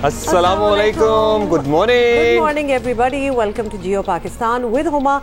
Assalamu alaikum. Good morning. Good morning everybody. Welcome to Jio Pakistan with Huma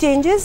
changes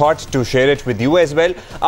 thought to share it with you as well.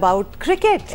about cricket.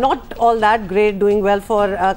not all that great doing well for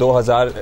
2000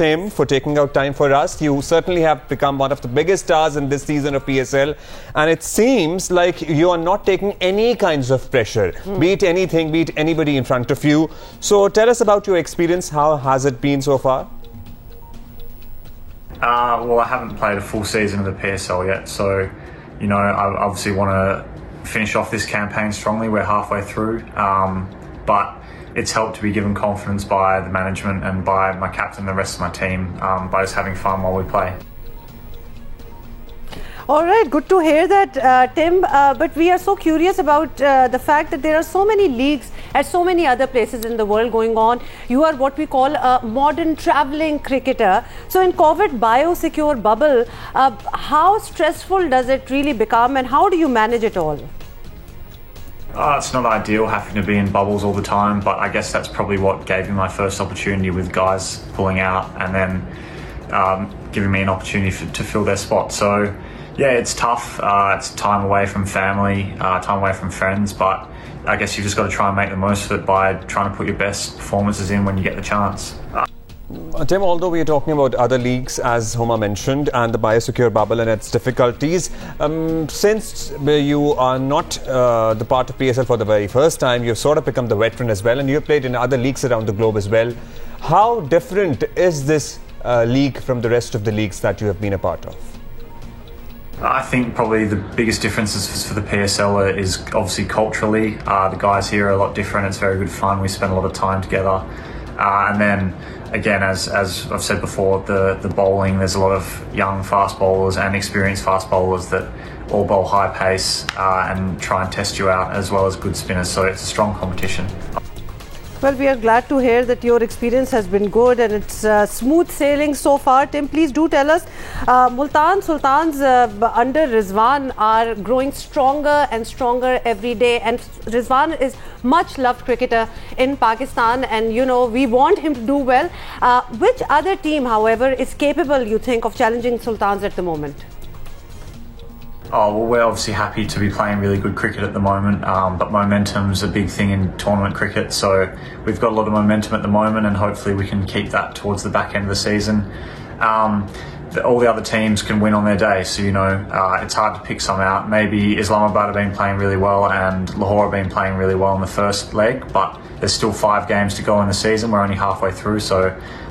Tim for taking out time for us. You certainly have become one of the biggest stars in this season of PSL, and it seems like you are not taking any kinds of pressure, be it anything, be it anybody in front of you. So tell us about your experience. How has it been so far? Well, I haven't played a full season of the PSL yet, so I obviously want to finish off this campaign strongly. We're halfway through, but it's helped to be given confidence by the management and by my captain and the rest of my team by just having fun while we play. All right, good to hear that, Tim. But we are so curious about the fact that there are so many leagues at so many other places in the world going on. You are what we call a modern traveling cricketer. So in COVID biosecure bubble, how stressful does it really become, and how do you manage it all? It's not ideal having to be in bubbles all the time, but I guess that's probably what gave me my first opportunity with guys pulling out and then giving me an opportunity to fill their spot. So yeah, it's tough. It's time away from family, time away from friends, but I guess you've just got to try and make the most of it by trying to put your best performances in when you get the chance. Tim, although we are talking about other leagues, as Homa mentioned, and the biosecure bubble and its difficulties, since you are not the part of PSL for the very first time, you've sort of become the veteran as well, and you've played in other leagues around the globe as well. How different is this league from the rest of the leagues that you have been a part of? I think probably the biggest differences for the PSL is obviously culturally. The guys here are a lot different. It's very good fun. We spend a lot of time together. And then again, as I've said before, the bowling, there's a lot of young fast bowlers and experienced fast bowlers that all bowl high pace and try and test you out, as well as good spinners. So it's a strong competition. Well, we are glad to hear that your experience has been good and it's smooth sailing so far. Tim, please do tell us, Multan Sultans under Rizwan are growing stronger and stronger every day, and Rizwan is much loved cricketer in Pakistan, and we want him to do well. Which other team, however, is capable, you think, of challenging Sultans at the moment? Oh, well, we're obviously happy to be playing really good cricket at the moment, but momentum's a big thing in tournament cricket, so we've got a lot of momentum at the moment, and hopefully we can keep that towards the back end of the season. All the other teams can win on their day, so it's hard to pick some out. Maybe Islamabad have been playing really well and Lahore have been playing really well in the first leg, but there's still 5 games to go in the season. We're only halfway through, so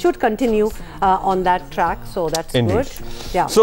should continue on that track, so that's good. Yeah. So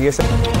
PSL.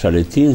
3.5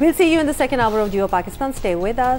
We'll see you in the second hour of Geo Pakistan. Stay with us.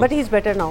But he's better now.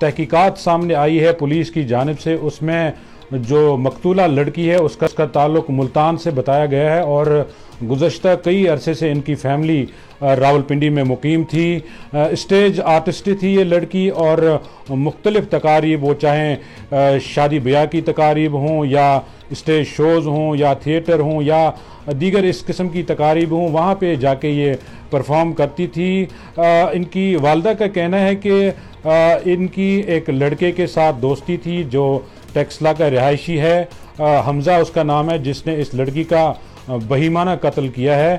तहकीकात सामने आई है police की जानिब से, उसमें जो मकतूला लड़की है उसका ताल्लुक मुल्तान से बताया गया है और गुज़श्ता कई अरसे से इनकी फैमिली रावलपिंडी में मुकीम थी। स्टेज आर्टिस्ट थी ये लड़की और मुख्तलिफ तकारीब, वो चाहें शादी ब्याह की तकारीब हों या स्टेज शोज़ हों या थिएटर हों या दीगर इस किस्म की तकारीब हों, वहाँ पे जाके ये परफॉर्म करती थी। इनकी वालदा का कहना है कि इनकी एक लड़के के साथ दोस्ती थी जो टेक्सला का रिहायशी है, हमज़ा उसका नाम है, जिसने इस लड़की का बहीमाना कत्ल किया है।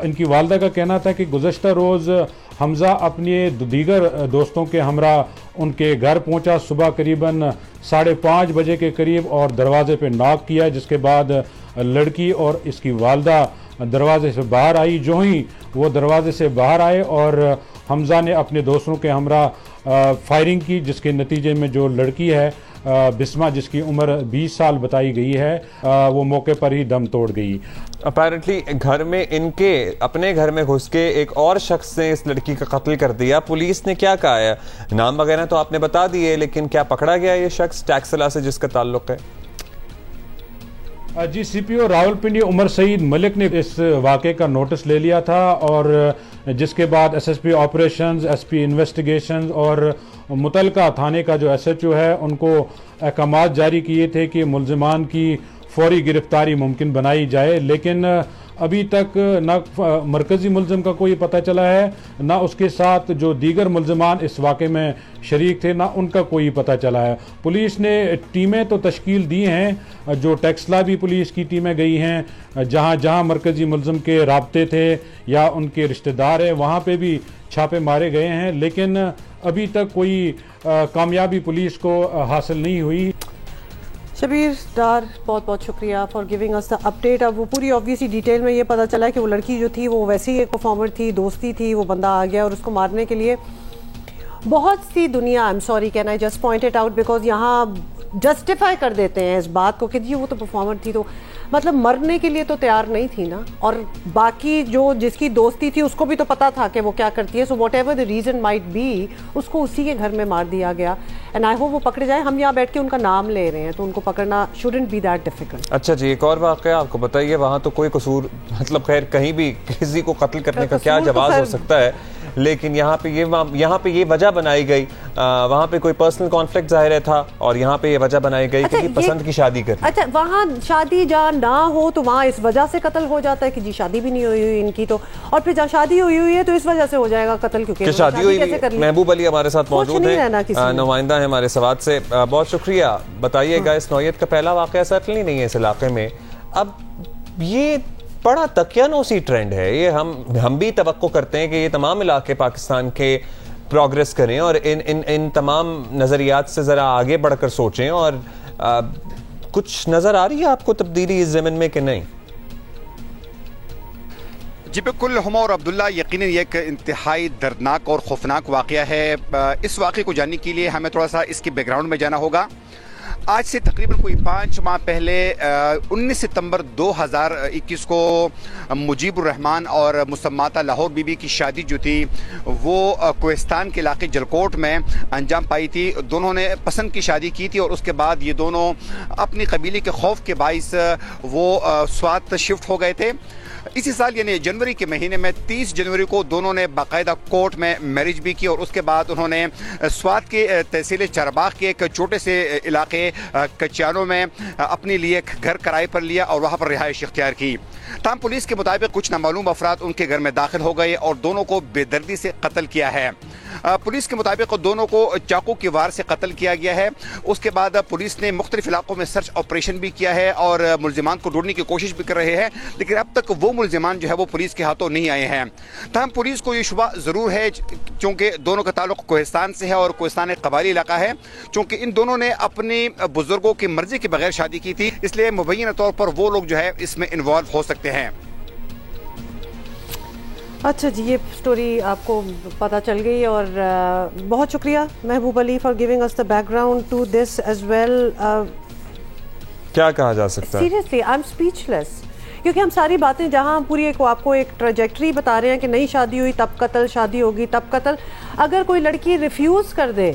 इनकी वालदा का कहना था कि गुज़श्ता रोज़ हमज़ा अपने दीगर दोस्तों के हमरा उनके घर पहुंचा सुबह करीबन 5:30 बजे के करीब और दरवाज़े पे नॉक किया, जिसके बाद लड़की और इसकी वालदा दरवाज़े से बाहर आई। जो ही वो दरवाज़े से बाहर आए और हमज़ा ने अपने दोस्तों के हमरा फायरिंग की, जिसके नतीजे में जो लड़की है बिस्मा, जिसकी उम्र 20 साल बताई गई है, वो मौके पर ही दम तोड़ गई। अपैरेंटली घर में इनके अपने घर में घुस के एक और शख्स ने इस लड़की का कत्ल कर दिया। पुलिस ने क्या कहा है? नाम वगैरह तो आपने बता दिए, लेकिन क्या पकड़ा गया ये शख्स टैक्सला से जिसका ताल्लुक है? जी, CPO रावलपिंडी उमर सईद मलिक ने इस वाक़े का नोटिस ले लिया था और जिसके बाद SSP ऑपरेशंस, SP इन्वेस्टिगेशंस और मुतलका थाने का जो SHO है उनको अहकामात जारी किए थे कि मुल्ज़िमान की फौरी गिरफ्तारी मुमकिन बनाई जाए, लेकिन अभी तक न मरकज़ी मुल्ज़िम का कोई पता चला है, ना उसके साथ जो दीगर मुल्ज़िमान इस वाक़े में शरीक थे, ना उनका कोई पता चला है। पुलिस ने टीमें तो तश्कील दी हैं, जो टेक्सला भी पुलिस की टीमें गई हैं, जहां जहां मरकज़ी मुल्ज़िम के राब्ते थे या उनके रिश्तेदार हैं वहां पे भी छापे मारे गए हैं, लेकिन अभी तक कोई कामयाबी पुलिस को हासिल नहीं हुई। शबीर डार, बहुत बहुत शुक्रिया for giving us the update. अब वो पूरी ऑब्वियसली डिटेल में ये पता चला कि वो लड़की जो थी वो वैसे ही एक परफॉर्मर थी, दोस्ती थी, वो बंदा आ गया और उसको मारने के लिए बहुत सी दुनिया, I am sorry can I just point it out because यहाँ जस्टिफाई कर देते हैं इस बात को कि जी वो तो परफॉर्मर थी, तो मतलब मरने के लिए तो तैयार नहीं थी ना, और बाकी जो जिसकी दोस्ती थी उसको भी तो पता था कि वो क्या करती है। So what ever the reason might be, उसको उसी के घर में मार दिया गया एंड आई होप वो पकड़े जाए। हम यहाँ बैठ के उनका नाम ले रहे हैं तो उनको पकड़ना शुडंट बी दैट डिफिकल्ट। अच्छा जी, एक और वाक़या आपको बताइए, वहाँ तो कोई कसूर, मतलब खैर कहीं भी किसी को कत्ल करने का क्या जवाब हो सकता है, लेकिन यहाँ पे ये वजह बनाई गई, वहाँ पे कोई पर्सनल कॉन्फ्लिक्ट ज़ाहिर था और यहाँ पे ये वजह बनाई गई कि पसंद की शादी करनी। अच्छा, वहाँ शादी जहाँ ना हो तो वहाँ इस वजह से कत्ल हो जाता है कि जी शादी भी नहीं हुई हुई इनकी, तो और फिर जहाँ शादी हुई हुई है तो इस वजह से हो जाएगा कत्ल, क्योंकि शादी हुई। महबूब अली हमारे साथ मौजूद है, नुमाइंदा है हमारे सवाद से, बहुत शुक्रिया। बताइएगा, इस नौयत का पहला वाक़या सर्टनली नहीं है इस इलाके में। अब ये बड़ा तकियानोसी ट्रेंड है, ये हम भी तवक्को करते हैं कि ये तमाम इलाके पाकिस्तान के प्रोग्रेस करें और इन तमाम नज़रियात से ज़रा आगे बढ़कर सोचें, और कुछ नज़र आ रही है आपको तब्दीली इस ज़मीन में कि नहीं? जी बिल्कुल हुमा और अब्दुल्ला, यकीनन ये एक इंतहाई दर्दनाक और खौफनाक वाक़या है। इस वाक़े को जानने के लिए हमें थोड़ा सा इसके बैकग्राउंड में जाना होगा। आज से तकरीबन कोई 5 माह पहले 19 सितंबर 2021 को मुजीबुर रहमान और मुसम्माता लाहौर बीबी की शादी जो थी वो कोहिस्तान के इलाके जलकोट में अंजाम पाई थी। दोनों ने पसंद की शादी की थी और उसके बाद ये दोनों अपनी कबीले के खौफ के बाइस वो स्वात शिफ्ट हो गए थे। इसी साल यानी जनवरी के महीने में 30 जनवरी को दोनों ने बाकायदा कोर्ट में मैरिज भी की और उसके बाद उन्होंने स्वात के तहसील चारबाग के एक छोटे से इलाके कच्चानों में अपने लिए एक घर किराए पर लिया और वहाँ पर रिहाइश इख्तियार की। ताम पुलिस के मुताबिक कुछ नामालूम अफराद उनके घर में दाखिल हो गए और दोनों को बेदर्दी से कत्ल किया है। पुलिस के मुताबिक दोनों को चाकू की वार से कत्ल किया गया है। उसके बाद पुलिस ने मुख्तलिफ इलाकों में सर्च ऑपरेशन भी किया है और मुल्जिमान को ढूंढने की कोशिश भी कर रहे हैं, लेकिन अब तक वो मुल्जिमान जो है वो पुलिस के हाथों नहीं आए हैं। तमाम पुलिस को ये शुबा ज़रूर है क्योंकि दोनों का ताल्लुक कोहिस्तान से है और कोहिस्तान एक कबायली इलाका है। चूँकि इन दोनों ने अपने बुजुर्गों की मर्जी के बगैर शादी की थी, इसलिए मुबैना तौर पर वो लोग जो है इसमें इन्वॉल्व हो सकते हैं। अच्छा जी, ये स्टोरी आपको पता चल गई और बहुत शुक्रिया Mehboob Ali for giving us the background to this as well. क्या कहा जा सकता है? सीरियसली आई एम स्पीचलेस, क्योंकि हम सारी बातें जहाँ पूरी एक आपको एक ट्रैजेक्टरी बता रहे हैं कि नई शादी हुई तब कत्ल, शादी होगी तब कत्ल। अगर कोई लड़की रिफ्यूज़ कर दे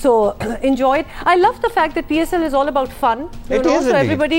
So enjoy it. I love the fact that PSL is all about fun. It is so everybody